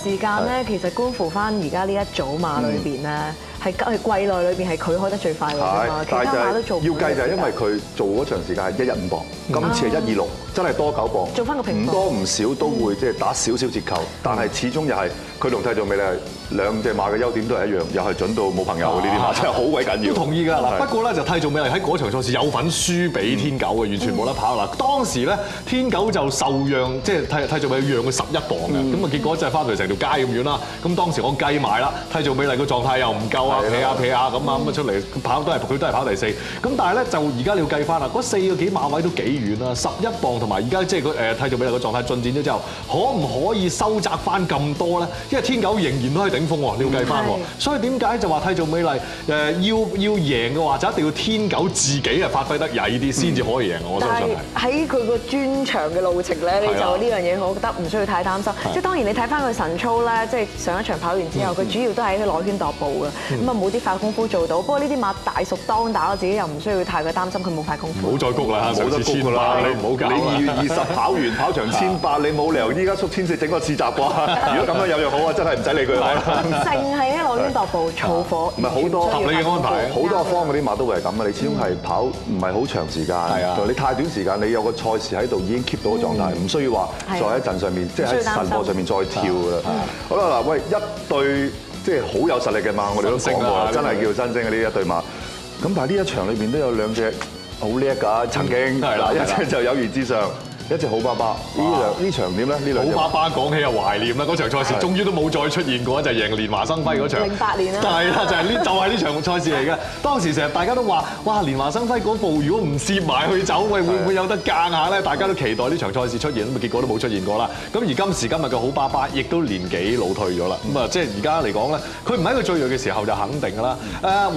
時間咧，其實觀乎翻而家呢一組馬裏邊咧，係季內裏邊係佢開得最快嘅啫嘛，其他馬都做唔到。要計就係因為佢做嗰場時間係115磅，今次係126，真係多9磅，做翻個平衡，唔多唔少都會即係打少少折扣，但係始終又係佢同替做美麗兩隻馬嘅優點都係一樣，又係準到冇朋友呢啲馬，真係好鬼緊要。都同意㗎嗱，不過咧就替做美麗喺嗰場賽事有份輸俾天九嘅，完全冇得跑啦。當時咧天九就受讓，即係替做美麗讓佢11磅嘅，咁啊結果真係翻到嚟成條街咁遠啦。咁當時我計埋啦，替做美麗個狀態又唔夠啊，撇下咁啊，咁啊出嚟跑佢都係跑第4。咁但係咧就而家你要計翻啦，嗰4個幾馬位都幾遠啦，11磅同埋而家即係替做美麗個狀態進展咗之後，可唔可以收窄翻咁多咧？因為天九仍然都係頂峰喎，你要計翻喎。所以點解就話替做美麗要贏嘅話，就一定要天九自己發揮得曳啲先至可以贏，我相信係。喺佢個專長嘅路程咧，你就呢樣嘢，我覺得唔需要太擔心。即係當然你睇翻佢晨操咧，即係上一場跑完之後，佢主要都係喺內圈踱步嘅，咁啊冇啲快功夫做到。不過呢啲馬大熟當打，我自己又唔需要太過擔心佢冇快功夫。唔好再谷啦，冇得谷㗎啦，你唔好搞。你2月20跑完跑場1800，你冇理由依家縮1400整個試習啩？如果咁樣有樣好啊，真係唔使理佢啦。淨係喺內圈踱步燥火，唔係好多合理嘅安排，好多方嗰啲馬都會係咁嘅。你始終係跑唔係好長時間，你太短時間，你有個賽事喺度已經 keep 到個狀態，唔需要話再喺陣上面，即係喺晨課上面再跳㗎啦。好啦嗱，喂，一對即係好有實力嘅馬，我哋都講過，真係叫新星嘅呢一對馬。咁但係呢一場裏邊都有兩隻好叻㗎，曾經嗱一隻就友誼之上。一隻好爸爸，呢場點咧？呢好爸爸講起又懷念啦，嗰場賽事終於都冇再出現過，就係贏連華生輝嗰場。08年啦。係啦，就係呢場賽事嚟嘅。當時成日大家都話：哇，連華生輝嗰步如果唔攝埋去走，喂，會唔會有得間下咧？大家都期待呢場賽事出現，咁啊結果都冇出現過啦。咁而今時今日嘅好爸爸亦都年紀老退咗啦。咁啊，即係而家嚟講咧，佢唔喺佢最弱嘅時候就肯定㗎啦。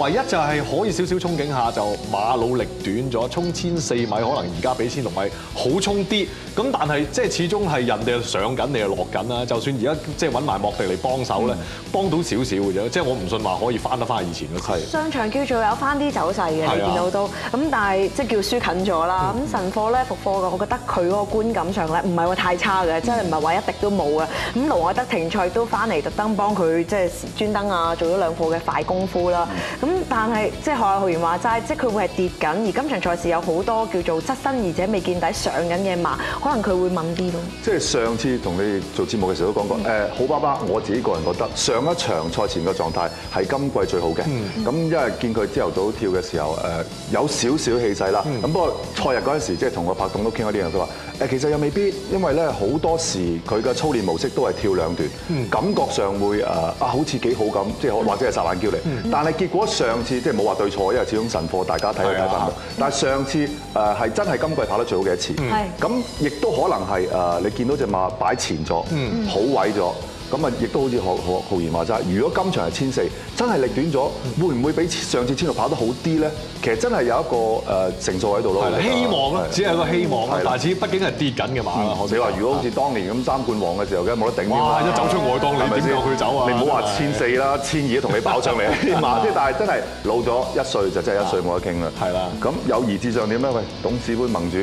唯一就係可以少少憧憬下，就馬路力短咗，衝1400米，可能而家比1600米好衝啲。咁但係即係始終係人哋上緊，你又落緊啦。就算而家即係揾埋莫迪嚟幫手咧，幫到少少嘅啫。即係我唔信話可以翻得翻以前嗰時。上場叫做有翻啲走勢嘅，你見到都咁，但係即係叫輸近咗啦。咁晨課咧復課嘅，我覺得佢嗰個觀感上咧唔係話太差嘅，真係唔係話一滴都冇嘅。咁盧愛德停賽都翻嚟特登幫佢即係專登啊，做咗2課嘅快功夫啦。咁但係即係學阿浩然話齋，即係佢會係跌緊，而今場賽事有好多叫做側身而且未見底上緊嘅馬。可能佢會問啲咯。即係上次同你做節目嘅時候都講過，好爸爸我自己個人覺得上一場賽前嘅狀態係今季最好嘅。咁因為見佢朝頭早跳嘅時候，有少少氣勢啦。咁不過賽日嗰陣時，即係同我拍檔都傾過呢樣，佢話其實又未必，因為咧好多時佢嘅操練模式都係跳2段，感覺上會好似幾好咁，即係或者係霎眼叫嚟。但係結果上次即係冇話對錯，因為始終晨課大家睇佢睇法。但係上次係真係今季跑得最好嘅一次。咁亦都可能係你見到隻馬擺前咗，好位咗，咁啊亦都好似浩然話齋，如果今場係1400，真係力短咗，會唔會比上次1600跑得好啲咧？其實真係有一個成數喺度咯。希望咯，只係一個希望啦。但係畢竟係跌緊嘅馬啦。你話如果好似當年咁3冠王嘅時候，梗係冇得頂。哇！一走出外檔，你點夠佢走啊？你唔好話1400啦，1200都同你跑上嚟啲馬，即係但係真係老咗1歲就真係1歲冇得傾啦。係啦。咁友誼之上點咧？喂，董事杯盟主。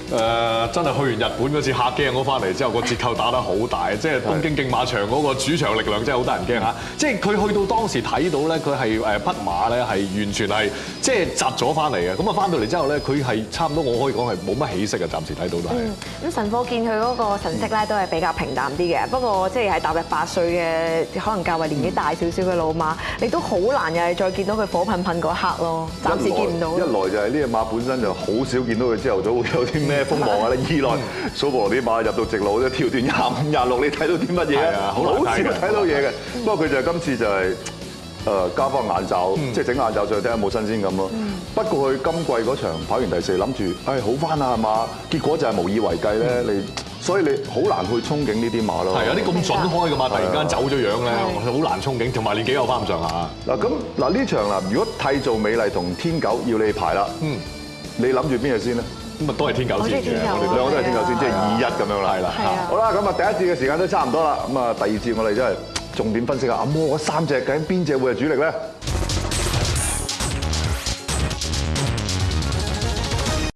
真係去完日本嗰次嚇驚咗翻嚟之後，個折扣打得好大，即係東京競馬場嗰個主場力量真係好得人驚嚇。即係佢去到當時睇到咧，佢係匹馬咧係完全係即係窒咗翻嚟嘅。咁啊翻到嚟之後咧，佢係差唔多我可以講係冇乜起色嘅，暫時睇到都係。咁晨課見佢嗰個神色咧都係比較平淡啲嘅。不過即係踏入8歲嘅，可能較為年紀大少少嘅老馬，你都好難又係再見到佢火噴噴嗰一刻咯。暫時見唔到。一來就係呢隻馬本身就好少見到佢朝頭早會有啲咩風望啊咧，二來蘇博羅啲馬入到直路咧跳段25、26，你睇到啲乜嘢啊？好少睇到嘢嘅。不過佢就今次就係加翻眼罩，即係整眼罩上去睇下有冇新鮮感咯。不過佢今季嗰場跑完第4，諗住好翻啦係嘛？結果就係無以為繼咧，所以你好難去憧憬呢啲馬咯。係有啲咁準開嘅馬，突然間走咗樣咧，好難憧憬，同埋年紀又翻唔上下。嗱呢場嗱，如果替做美麗同天九要你排啦，你諗住邊隻先咧？咁啊都係天九先嘅，我哋兩個都係天九先，即係2-1咁樣啦。係啦，好啦，咁啊第一節嘅時間都差唔多啦，咁啊第二節我哋真係重點分析下阿摩嗰3隻究竟邊隻會係主力咧？